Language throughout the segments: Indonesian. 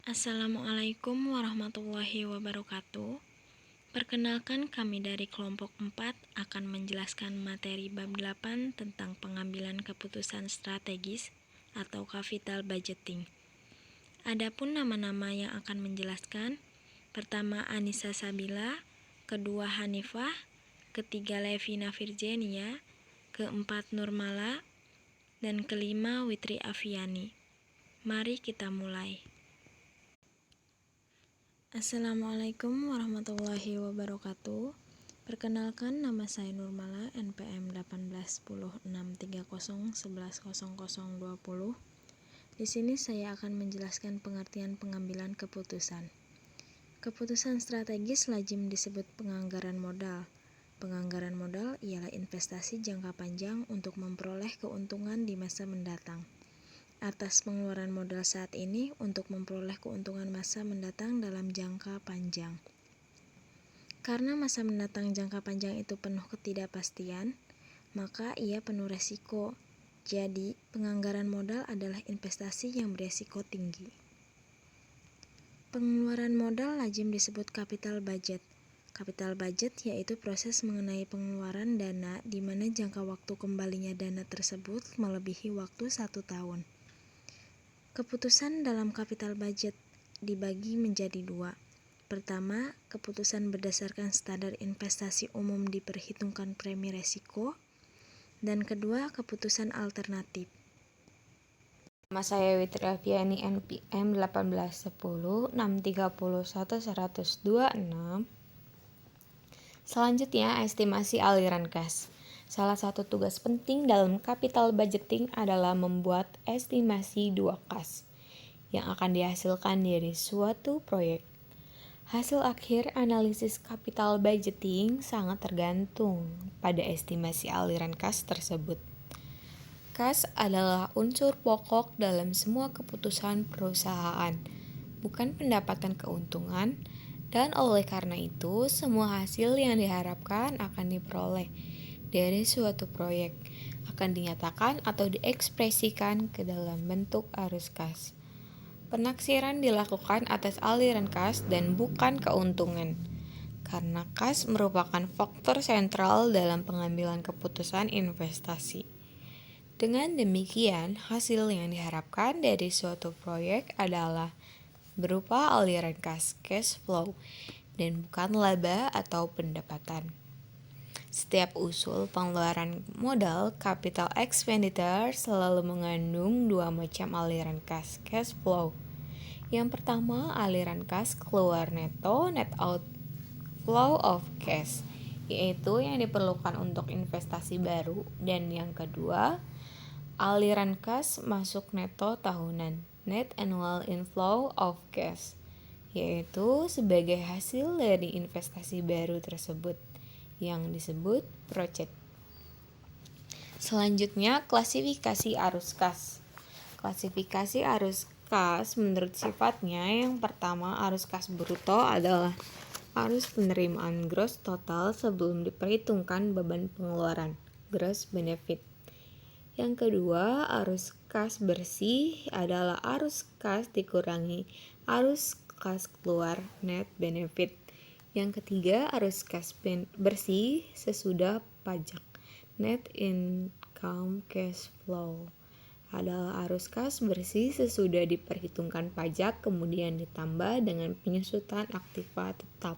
Assalamualaikum warahmatullahi wabarakatuh. Perkenalkan, kami dari kelompok 4 akan menjelaskan materi bab 8 tentang pengambilan keputusan strategis atau capital budgeting. Adapun nama-nama yang akan menjelaskan, pertama Anissa Sabila, kedua Hanifah, ketiga Levina Virginia, keempat Nurmala, dan kelima Witri Afiani. Mari kita mulai. Assalamualaikum warahmatullahi wabarakatuh. Perkenalkan, nama saya Nurmala, NPM 18106301110020. Di sini saya akan menjelaskan pengertian pengambilan keputusan. Keputusan strategis lazim disebut penganggaran modal. Penganggaran modal ialah investasi jangka panjang untuk memperoleh keuntungan di masa mendatang. Atas pengeluaran modal saat ini untuk memperoleh keuntungan masa mendatang dalam jangka panjang. Karena masa mendatang jangka panjang itu penuh ketidakpastian, maka ia penuh resiko. Jadi, penganggaran modal adalah investasi yang beresiko tinggi. Pengeluaran modal lazim disebut capital budget. Capital budget yaitu proses mengenai pengeluaran dana di mana jangka waktu kembalinya dana tersebut melebihi waktu 1 tahun. Keputusan dalam capital budget dibagi menjadi 2. Pertama, keputusan berdasarkan standar investasi umum diperhitungkan premi resiko, dan kedua, keputusan alternatif. Nama saya Witri Afiani, NPM 1810631126. Selanjutnya, estimasi aliran kas. Salah satu tugas penting dalam capital budgeting adalah membuat estimasi 2 kas yang akan dihasilkan dari suatu proyek. Hasil akhir analisis capital budgeting sangat tergantung pada estimasi aliran kas tersebut. Kas adalah unsur pokok dalam semua keputusan perusahaan, bukan pendapatan keuntungan, dan oleh karena itu semua hasil yang diharapkan akan diperoleh dari suatu proyek akan dinyatakan atau diekspresikan ke dalam bentuk arus kas. Penaksiran dilakukan atas aliran kas dan bukan keuntungan, karena kas merupakan faktor sentral dalam pengambilan keputusan investasi. Dengan demikian, hasil yang diharapkan dari suatu proyek adalah berupa aliran kas cash flow dan bukan laba atau pendapatan. Setiap usul pengeluaran modal capital expenditure selalu mengandung 2 macam aliran kas cash flow. Yang pertama, aliran kas keluar neto net outflow of cash, yaitu yang diperlukan untuk investasi baru, dan yang kedua, aliran kas masuk neto tahunan net annual inflow of cash, yaitu sebagai hasil dari investasi baru tersebut yang disebut project. Selanjutnya, klasifikasi arus kas. Klasifikasi arus kas menurut sifatnya, yang pertama, arus kas bruto adalah arus penerimaan gross total sebelum diperhitungkan beban pengeluaran, gross benefit. Yang kedua, arus kas bersih adalah arus kas dikurangi arus kas keluar, net benefit. Yang ketiga, arus kas bersih sesudah pajak, net income cash flow, adalah arus kas bersih sesudah diperhitungkan pajak kemudian ditambah dengan penyusutan aktiva tetap.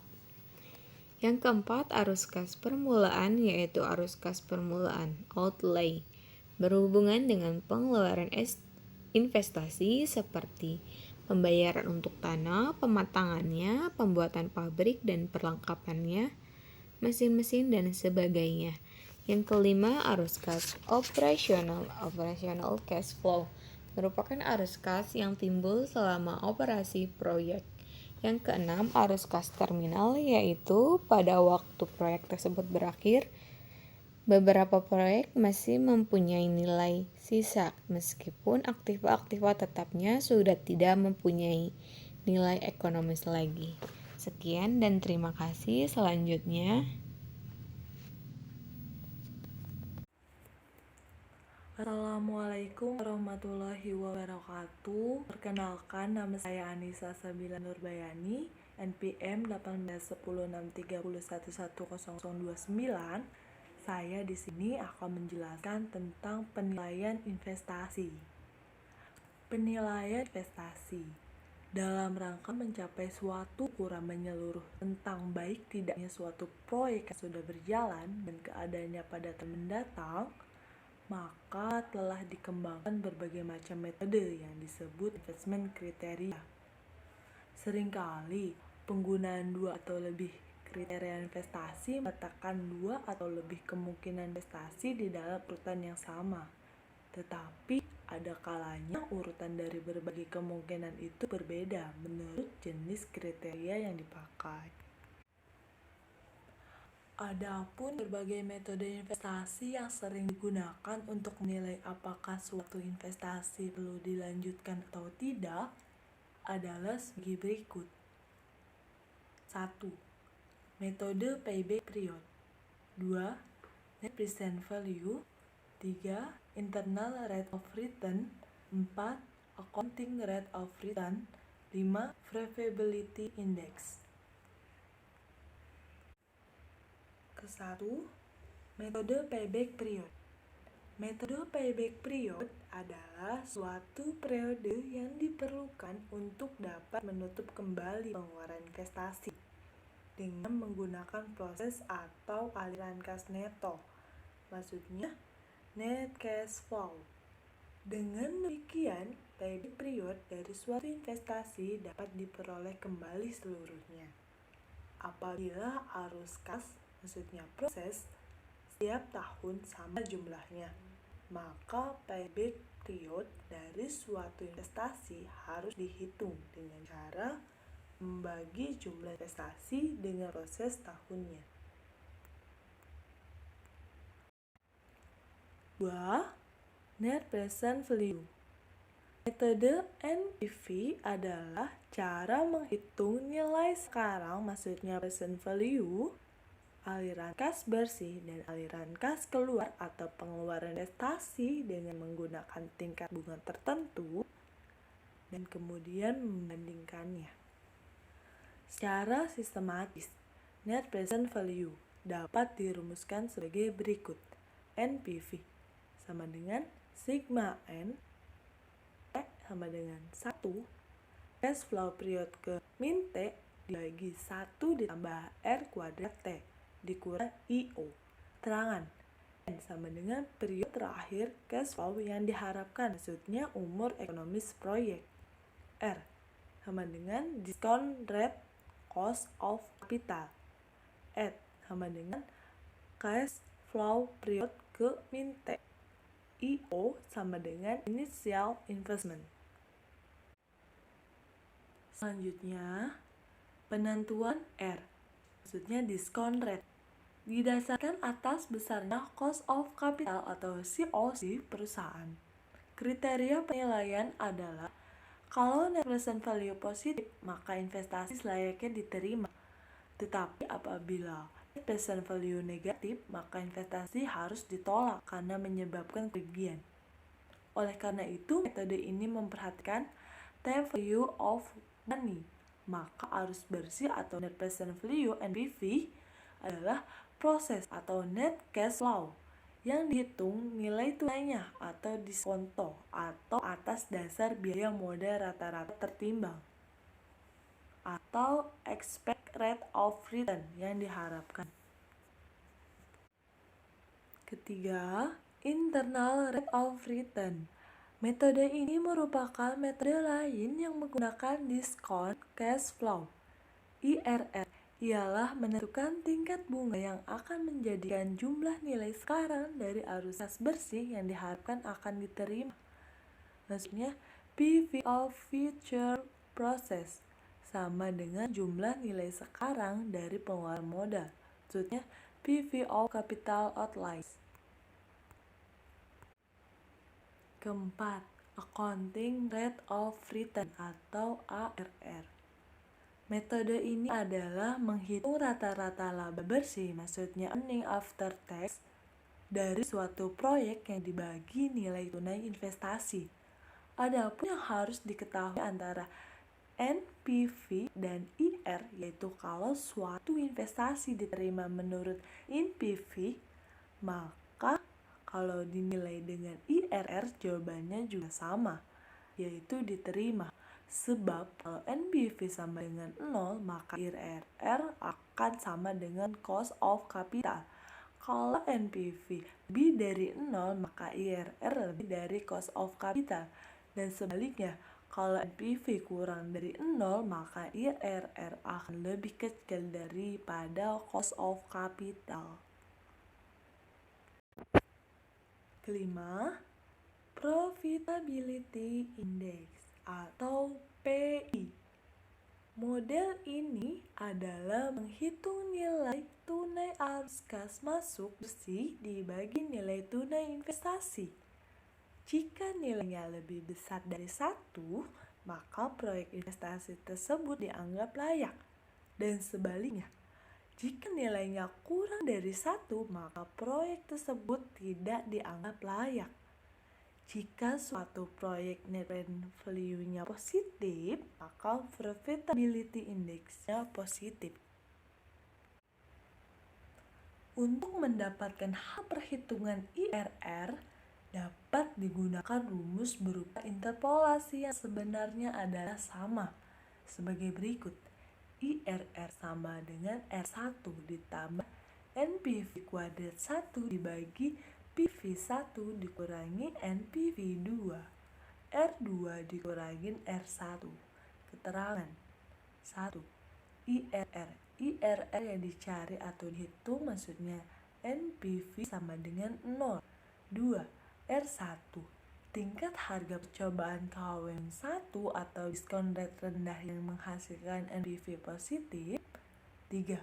Yang keempat, arus kas permulaan, yaitu arus kas permulaan, outlay, berhubungan dengan pengeluaran investasi seperti pembayaran untuk tanah, pematangannya, pembuatan pabrik dan perlengkapannya, mesin-mesin dan sebagainya. Yang kelima, arus kas operasional cash flow, merupakan arus kas yang timbul selama operasi proyek. Yang keenam, arus kas terminal, yaitu pada waktu proyek tersebut berakhir, beberapa proyek masih mempunyai nilai sisa meskipun aktiva-aktiva tetapnya sudah tidak mempunyai nilai ekonomis lagi. Sekian dan terima kasih. Selanjutnya, Assalamualaikum warahmatullahi wabarakatuh. Perkenalkan, nama saya Anissa Sabila Nurbayani, NPM 18.1063311029. Saya di sini akan menjelaskan tentang penilaian investasi. Penilaian investasi dalam rangka mencapai suatu ukuran menyeluruh tentang baik tidaknya suatu proyek yang sudah berjalan dan keadaannya pada tahun mendatang, maka telah dikembangkan berbagai macam metode yang disebut investment kriteria. Seringkali penggunaan dua atau lebih kriteria investasi meletakkan dua atau lebih kemungkinan investasi di dalam urutan yang sama. Tetapi ada kalanya urutan dari berbagai kemungkinan itu berbeda menurut jenis kriteria yang dipakai. Adapun berbagai metode investasi yang sering digunakan untuk menilai apakah suatu investasi perlu dilanjutkan atau tidak adalah sebagai berikut. 1. Metode payback period. 2. Net present value. 3. Internal rate of return. 4. Accounting rate of return. 5. Profitability index. Ke-1, metode payback period. Metode payback period adalah suatu periode yang diperlukan untuk dapat menutup kembali pengeluaran investasi dengan menggunakan proses atau aliran kas neto, maksudnya net cash flow. Dengan demikian, payback period dari suatu investasi dapat diperoleh kembali seluruhnya apabila arus kas, maksudnya proses, setiap tahun sama jumlahnya, maka payback period dari suatu investasi harus dihitung dengan cara membagi jumlah investasi dengan proses tahunnya. 2. Net present value. Metode NPV adalah cara menghitung nilai sekarang, maksudnya present value, aliran kas bersih dan aliran kas keluar atau pengeluaran investasi dengan menggunakan tingkat bunga tertentu dan kemudian membandingkannya. Secara sistematis, net present value dapat dirumuskan sebagai berikut. NPV sama dengan sigma N sama dengan 1 cash flow period ke min T dibagi 1 ditambah R kuadrat T dikurang IO. Terangan N sama dengan periode terakhir cash flow yang diharapkan, maksudnya umur ekonomis proyek. R sama dengan discount rate cost of capital. E sama dengan cash flow period ke min T. IO sama dengan initial investment. Selanjutnya, penentuan R, maksudnya discount rate, didasarkan atas besarnya cost of capital atau COC perusahaan. Kriteria penilaian adalah kalau net present value positif, maka investasi selayaknya diterima. Tetapi apabila net present value negatif, maka investasi harus ditolak karena menyebabkan kerugian. Oleh karena itu, metode ini memperhatikan time value of money, maka arus bersih atau net present value NPV adalah proses atau net cash flow yang dihitung nilai tunainya atau diskonto atau atas dasar biaya modal rata-rata tertimbang atau expect rate of return yang diharapkan. Ketiga, internal rate of return. Metode ini merupakan metode lain yang menggunakan discount cash flow. IRR ialah menentukan tingkat bunga yang akan menjadikan jumlah nilai sekarang dari arus kas bersih yang diharapkan akan diterima. Maksudnya PV of future process sama dengan jumlah nilai sekarang dari pengeluaran modal. Maksudnya PV of capital outlays. Keempat, accounting rate of return atau ARR. Metode ini adalah menghitung rata-rata laba bersih, maksudnya earning after tax, dari suatu proyek yang dibagi nilai tunai investasi. Adapun yang harus diketahui antara NPV dan IR, yaitu kalau suatu investasi diterima menurut NPV, maka kalau dinilai dengan IRR jawabannya juga sama, yaitu diterima. Sebab kalau NPV sama dengan 0, maka IRR akan sama dengan cost of capital. Kalau NPV lebih dari 0, maka IRR lebih dari cost of capital. Dan sebaliknya, kalau NPV kurang dari 0, maka IRR akan lebih kecil daripada cost of capital. Kelima, Profitability Index atau PI. Model ini adalah menghitung nilai tunai arus kas masuk bersih dibagi nilai tunai investasi. Jika nilainya lebih besar dari 1, maka proyek investasi tersebut dianggap layak. Dan sebaliknya, jika nilainya kurang dari 1, maka proyek tersebut tidak dianggap layak. Jika suatu proyek net present value-nya positif, maka profitability index-nya positif. Untuk mendapatkan hal perhitungan IRR, dapat digunakan rumus berupa interpolasi yang sebenarnya adalah sama, sebagai berikut. IRR sama dengan R1 ditambah NPV kuadrat 1 dibagi PV1 dikurangi NPV 2, R2 dikurangi R1. Keterangan 1. IRR yang dicari atau dihitung maksudnya NPV sama dengan 0. 2. R1 tingkat harga percobaan KWM 1 atau diskon rate rendah yang menghasilkan NPV positif. 3.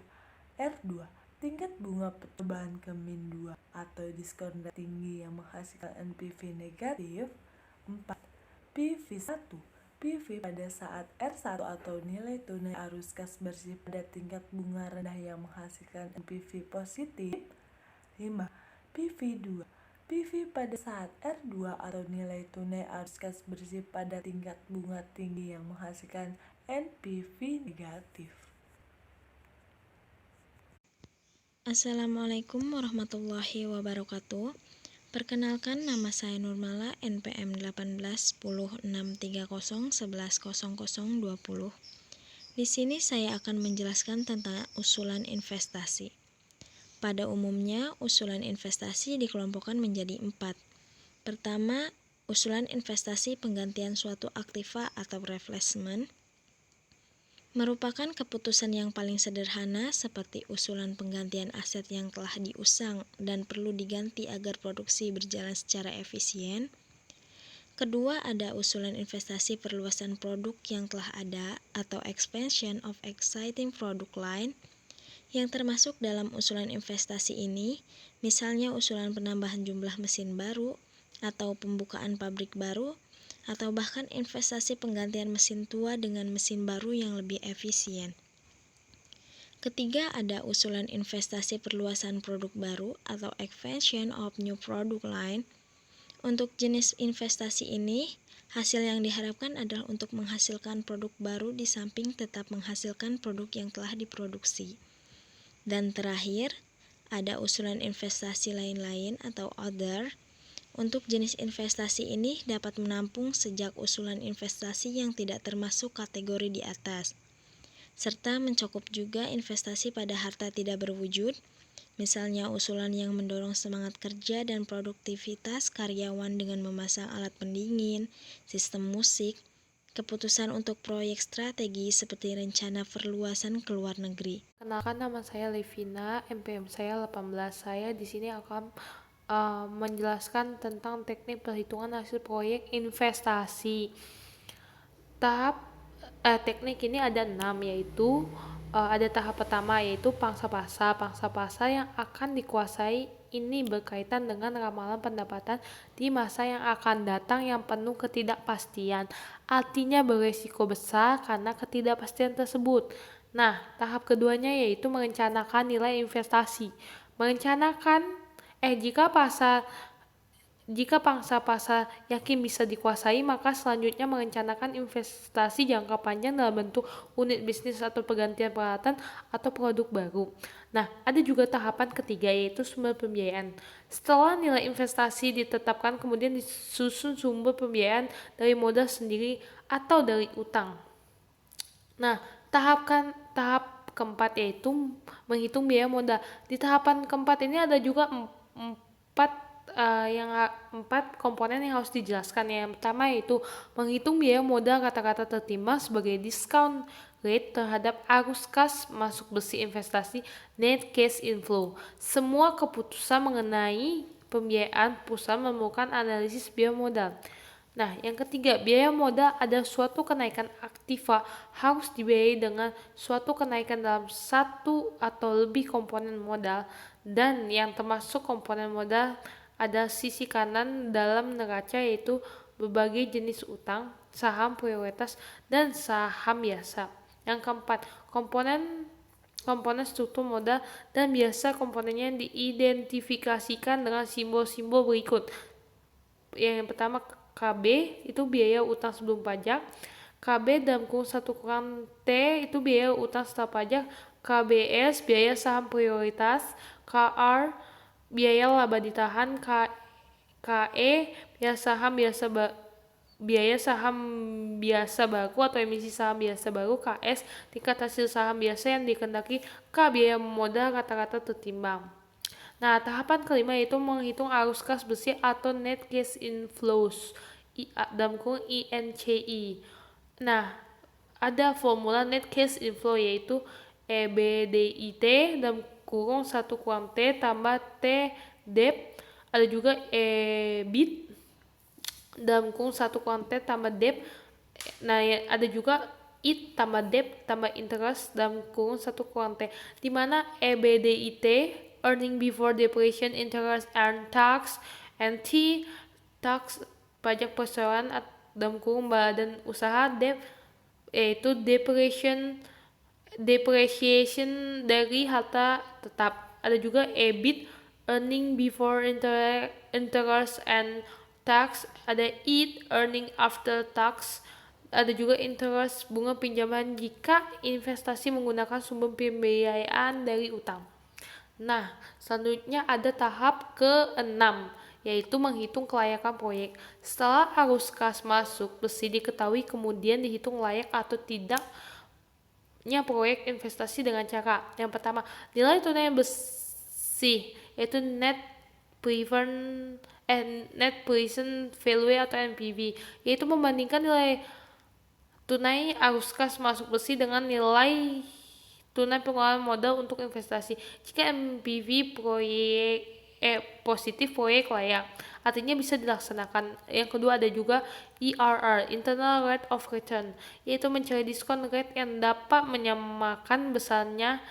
R2 tingkat bunga percobaan ke min 2 atau diskon rate tinggi yang menghasilkan NPV negatif. 4. PV1 PV pada saat R1 atau nilai tunai arus kas bersih pada tingkat bunga rendah yang menghasilkan NPV positif. 5. PV2 PV pada saat R2 atau nilai tunai arus kas bersih pada tingkat bunga tinggi yang menghasilkan NPV negatif. Assalamualaikum warahmatullahi wabarakatuh. Perkenalkan, nama saya Nurmala, NPM 18 10 630 11 00 20. Di sini saya akan menjelaskan tentang usulan investasi. Pada umumnya, usulan investasi dikelompokkan menjadi 4. Pertama, usulan investasi penggantian suatu aktiva atau replacement merupakan keputusan yang paling sederhana seperti usulan penggantian aset yang telah diusang dan perlu diganti agar produksi berjalan secara efisien. Kedua, ada usulan investasi perluasan produk yang telah ada atau expansion of existing product line. Yang termasuk dalam usulan investasi ini, misalnya usulan penambahan jumlah mesin baru, atau pembukaan pabrik baru, atau bahkan investasi penggantian mesin tua dengan mesin baru yang lebih efisien. Ketiga, ada usulan investasi perluasan produk baru, atau expansion of new product line. Untuk jenis investasi ini, hasil yang diharapkan adalah untuk menghasilkan produk baru di samping tetap menghasilkan produk yang telah diproduksi. Dan terakhir, ada usulan investasi lain-lain atau other. Untuk jenis investasi ini dapat menampung sejak usulan investasi yang tidak termasuk kategori di atas, serta mencakup juga investasi pada harta tidak berwujud, misalnya usulan yang mendorong semangat kerja dan produktivitas karyawan dengan memasang alat pendingin, sistem musik, keputusan untuk proyek strategi seperti rencana perluasan ke luar negeri. Kenalkan, nama saya Levina, NPM saya 18. Saya di sini akan menjelaskan tentang teknik perhitungan hasil proyek investasi. Teknik ini ada 6, yaitu ada tahap pertama yaitu pangsa pasar. Pangsa pasar yang akan dikuasai ini berkaitan dengan ramalan pendapatan di masa yang akan datang yang penuh ketidakpastian. Artinya beresiko besar karena ketidakpastian tersebut. Nah, tahap keduanya yaitu merencanakan nilai investasi. Merencanakan Jika pangsa pasar yakin bisa dikuasai, maka selanjutnya merencanakan investasi jangka panjang dalam bentuk unit bisnis atau pergantian peralatan atau produk baru. Nah, ada juga tahapan ketiga, yaitu sumber pembiayaan. Setelah nilai investasi ditetapkan, kemudian disusun sumber pembiayaan dari modal sendiri atau dari utang. Nah, tahap keempat yaitu menghitung biaya modal. Di tahapan keempat ini ada juga empat komponen yang harus dijelaskan. Yang pertama yaitu menghitung biaya modal kata-kata tertimbang sebagai discount rate terhadap arus kas masuk besi investasi net cash inflow. Semua keputusan mengenai pembiayaan perusahaan memerlukan analisis biaya modal. Nah, yang ketiga, biaya modal ada suatu kenaikan aktiva harus dibiayai dengan suatu kenaikan dalam satu atau lebih komponen modal, dan yang termasuk komponen modal ada sisi kanan dalam neraca, yaitu berbagai jenis utang, saham prioritas, dan saham biasa. Yang keempat, komponen struktur modal, dan biasa komponennya diidentifikasikan dengan simbol-simbol berikut. Yang pertama, KB itu biaya utang sebelum pajak, KB dalam kurung 1 kurang T itu biaya utang setelah pajak, KBS biaya saham prioritas, KR biaya laba ditahan, KE biaya saham biasa baru atau emisi saham biasa baru, KS tingkat hasil saham biasa yang dikehendaki, K biaya modal kata-kata tertimbang. Nah, tahapan kelima yaitu menghitung arus kas besi atau net cash inflows dalam kurung INCI. Nah, ada formula net cash inflow yaitu EBDIT dalam kurung 1 kurang T tambah T DEP. Ada juga EBIT dalam kurung 1 kurang T tambah DEP. Nah, ada juga IT tambah DEP tambah interest dalam kurung 1 kurang T, di mana EBDIT earning before depreciation, interest and tax, and T tax pajak perseroan dalam kurung badan usaha, DEP yaitu depreciation dari harta tetap. Ada juga EBIT earning before interest and tax, ada IT earning after tax, ada juga interest bunga pinjaman jika investasi menggunakan sumber pembiayaan dari utang. Nah, selanjutnya ada tahap ke-6, yaitu menghitung kelayakan proyek. Setelah arus kas masuk besi diketahui, kemudian dihitung layak atau tidaknya proyek investasi dengan cara. Yang pertama, nilai tunai besi, yaitu net present value atau NPV, yaitu membandingkan nilai tunai arus kas masuk besi dengan nilai tunai pengeluaran modal untuk investasi. Jika NPV positif, proyek layak, artinya bisa dilaksanakan. Yang kedua ada juga IRR, Internal Rate of Return, yaitu mencari diskon rate yang dapat menyamakan besarnya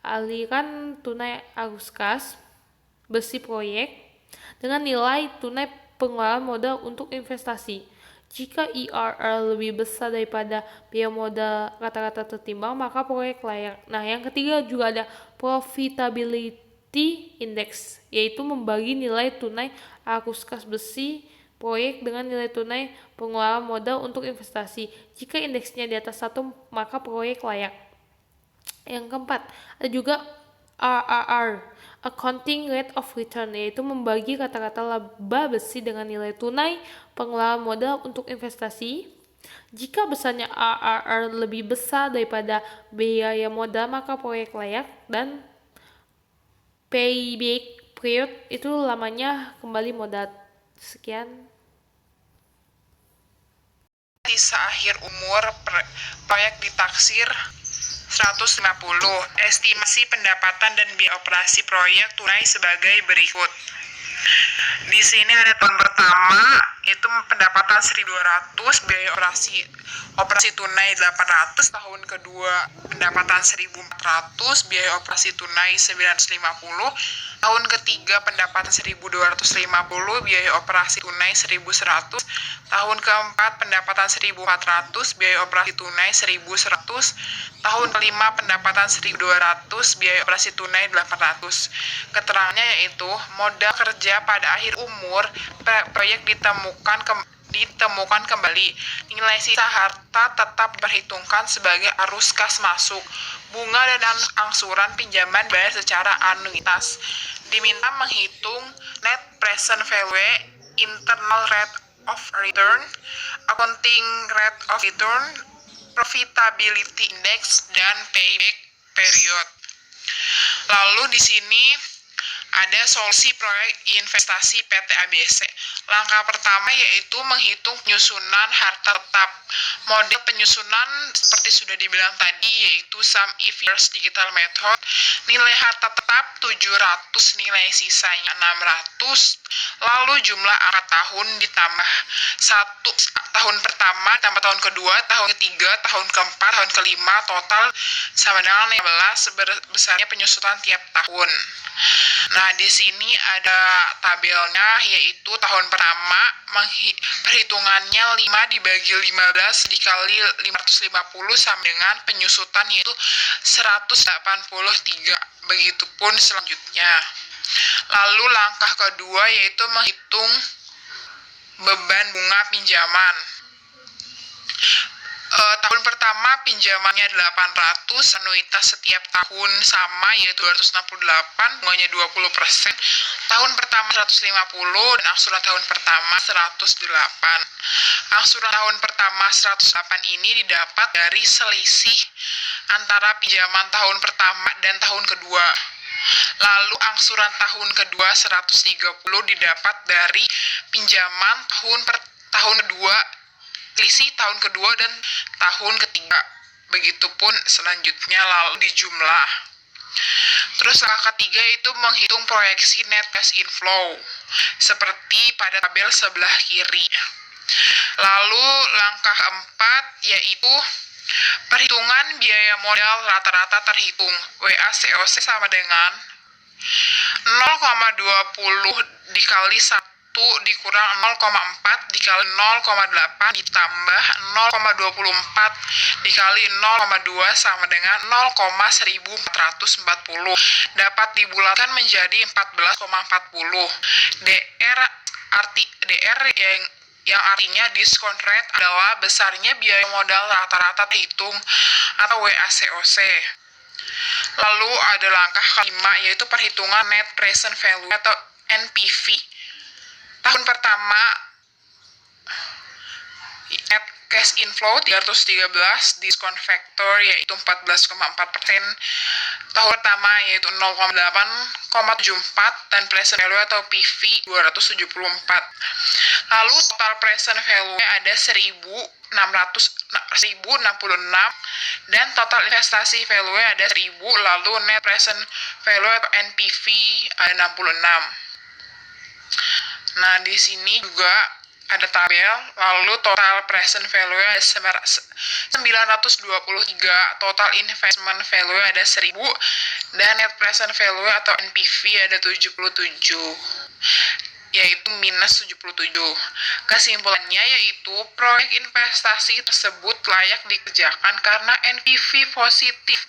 aliran tunai arus kas besi proyek dengan nilai tunai pengeluaran modal untuk investasi. Jika IRR lebih besar daripada biaya modal kata-kata tertimbang, maka proyek layak. Nah, yang ketiga juga ada Profitability Index, yaitu membagi nilai tunai arus kas besi proyek dengan nilai tunai pengeluaran modal untuk investasi. Jika indeksnya di atas 1, maka proyek layak. Yang keempat, ada juga RRR, Accounting Rate of Return, yaitu membagi kata-kata laba besi dengan nilai tunai pengeluaran modal untuk investasi. Jika besarnya RRR lebih besar daripada biaya modal, maka proyek layak. Dan payback period itu lamanya kembali modal. Sekian. Sisa akhir umur proyek ditaksir 150. Estimasi pendapatan dan biaya operasi proyek tunai sebagai berikut. Di sini ada tahun pertama Itu pendapatan 1.200, biaya operasi tunai 800, tahun kedua pendapatan 1.400, biaya operasi tunai 950, tahun ketiga pendapatan 1.250, biaya operasi tunai 1.100, tahun keempat pendapatan 1.400, biaya operasi tunai 1.100, tahun kelima pendapatan 1.200, biaya operasi tunai 800. Keterangannya yaitu modal kerja pada akhir umur proyek ditemukan kembali. Nilai sisa harta tetap diperhitungkan sebagai arus kas masuk. Bunga dan angsuran pinjaman bayar secara anuitas. Diminta menghitung net present value, internal rate of return, accounting rate of return, profitability index, dan payback period. Lalu di sini ada solusi proyek investasi PT ABC. Langkah pertama yaitu menghitung penyusunan harta tetap. Model penyusunan seperti sudah dibilang tadi yaitu sum if years digital method. Nilai harta tetap 700, nilai sisanya 600. Lalu jumlah angka tahun ditambah 1 tahun pertama, tambah tahun kedua, tahun ketiga, tahun keempat, tahun kelima, total sama dengan 15 besarnya penyusunan tiap tahun. Nah, di sini ada tabelnya yaitu tahun pertama perhitungannya 5 dibagi 15 dikali 550 sama dengan penyusutan yaitu 183. Begitupun selanjutnya. Lalu langkah kedua yaitu menghitung beban bunga pinjaman. Tahun pertama pinjamannya 800, anuitas setiap tahun sama yaitu 268, bunganya 20%. Tahun pertama 150 dan angsuran tahun pertama 108. Angsuran tahun pertama 108 ini didapat dari selisih antara pinjaman tahun pertama dan tahun kedua. Lalu angsuran tahun kedua 130 didapat dari pinjaman tahun kedua, selisih tahun kedua dan tahun ketiga. Begitupun selanjutnya lalu dijumlah. Terus langkah ketiga itu menghitung proyeksi net cash inflow seperti pada tabel sebelah kiri. Lalu langkah keempat yaitu perhitungan biaya modal rata-rata terhitung. WACOC sama dengan 0,20 dikali 1 dikurang 0,4 dikali 0,8 ditambah 0,24 dikali 0,2 sama dengan 0,1440 dapat dibulatkan menjadi 14,40. DR yang artinya discount rate adalah besarnya biaya modal rata-rata terhitung atau WACOC. Lalu ada langkah kelima yaitu perhitungan net present value atau NPV. Tahun pertama net cash inflow 313, diskon factor yaitu 14,4%. Tahun pertama yaitu 0,8,74 dan present value atau PV 274. Lalu total present value ada 1.066 dan total investasi value ada 1.000, lalu net present value atau NPV ada 66. Nah, di sini juga ada tabel, lalu total present value ada 923, total investment value ada 1.000, dan net present value atau NPV ada 77, yaitu minus 77. Kesimpulannya yaitu proyek investasi tersebut layak dikerjakan karena NPV positif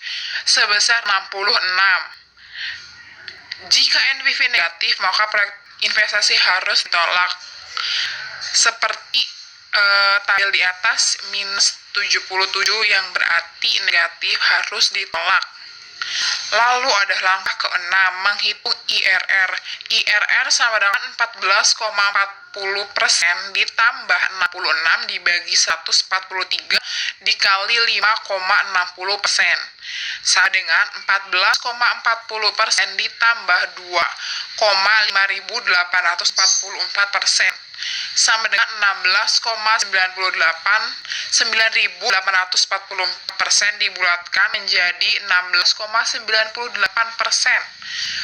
sebesar 66. Jika NPV negatif, maka proyek investasi harus ditolak. Seperti tabel di atas, minus 77 yang berarti negatif harus ditolak. Lalu ada langkah ke-6, menghitung IRR. IRR sama dengan 14,40% ditambah 66 dibagi 143 dikali 5,60%. Sama dengan 14,40% ditambah 2,5844%. sama dengan 9.840% dibulatkan menjadi 16,98%.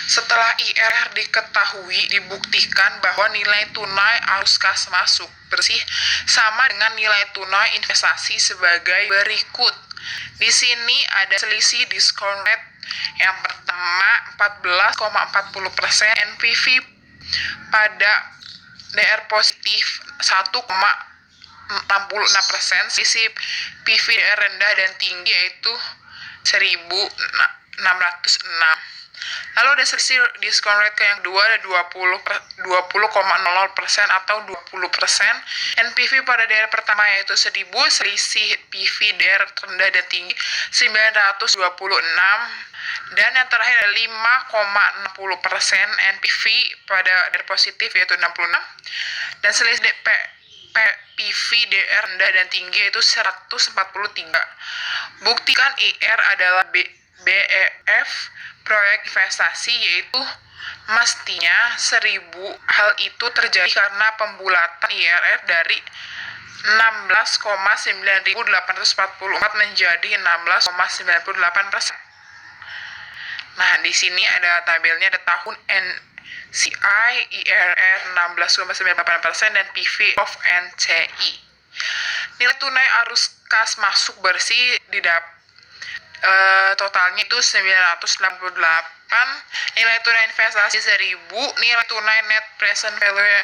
Setelah IRR diketahui, dibuktikan bahwa nilai tunai arus kas masuk bersih sama dengan nilai tunai investasi sebagai berikut. Di sini ada selisih diskon rate. Yang pertama 14,40%, NPV pada DR positif 1,66%, selisih PV DR rendah dan tinggi yaitu 1.606. Lalu ada selisih diskon rate yang kedua ada 20,00% atau 20%. NPV pada daerah pertama yaitu 1.000, selisih PV daerah rendah dan tinggi 926. Dan yang terakhir ada 5,60% NPV pada daerah positif yaitu 66. Dan selisih PV DR rendah dan tinggi yaitu 143. Buktikan IR adalah BEF proyek investasi, yaitu mestinya 1.000 hal itu terjadi karena pembulatan IRR dari 16,9844 menjadi 16,98%. Nah, di sini ada tabelnya, ada tahun NCI, IRR 16,98% dan PV of NCI. Nilai tunai arus kas masuk bersih totalnya itu 988, nilai tunai investasi 1.000, nilai tunai net present value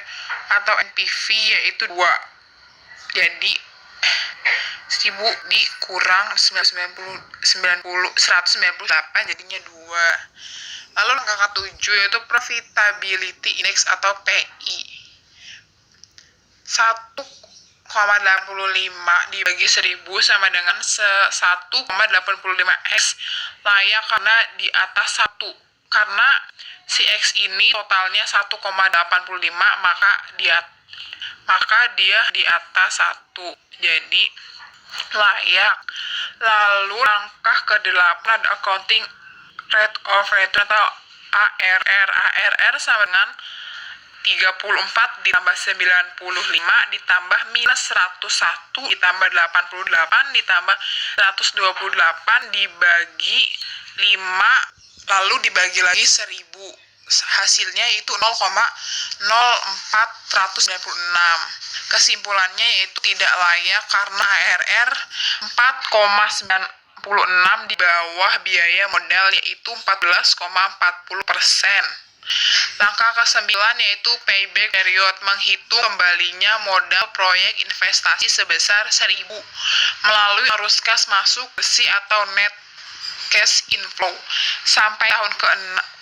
atau NPV yaitu 2. Jadi 1.000 dikurang 198 jadinya 2. Lalu langkah ke-7 yaitu profitability index atau PI. 1,85 dibagi 1.000 sama dengan 1,85x, layak karena di atas 1. Karena si X ini totalnya 1,85, maka dia di atas 1. Jadi layak. Lalu langkah ke-8 ada accounting rate of return atau ARR. ARR sama dengan 34 ditambah 95 ditambah minus 101 ditambah 88 ditambah 128 dibagi 5 lalu dibagi lagi 1.000. Hasilnya itu 0,0496. Kesimpulannya yaitu tidak layak karena ARR 4,96 di bawah biaya modal yaitu 14,40%. Langkah ke-9 yaitu payback period, menghitung kembalinya modal proyek investasi sebesar 1.000 melalui arus kas masuk bersih atau net cash inflow. Sampai tahun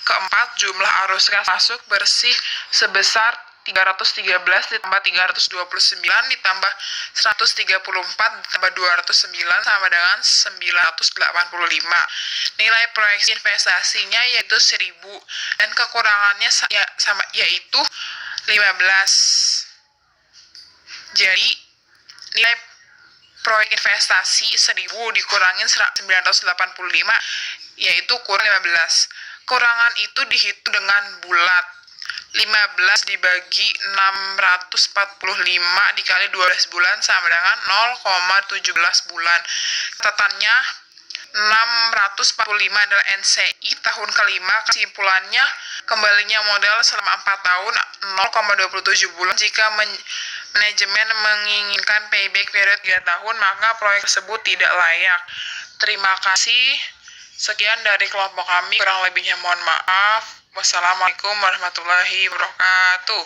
keempat jumlah arus kas masuk bersih sebesar 313 ditambah 329 ditambah 134 ditambah 209 sama dengan 985. Nilai proyeksi investasinya yaitu 1.000 dan kekurangannya yaitu 15. Jadi nilai proyek investasi 1.000 dikurangin 985 yaitu kurang 15. Kurangan itu dihitung dengan bulat. 15 dibagi 645 dikali 12 bulan sama dengan 0,17 bulan. Catatannya 645 adalah NCI tahun kelima. Kesimpulannya kembalinya modal selama 4 tahun 0,27 bulan. Jika manajemen menginginkan payback period 3 tahun maka proyek tersebut tidak layak. Terima kasih. Sekian dari kelompok kami, kurang lebihnya mohon maaf. Wassalamualaikum warahmatullahi wabarakatuh.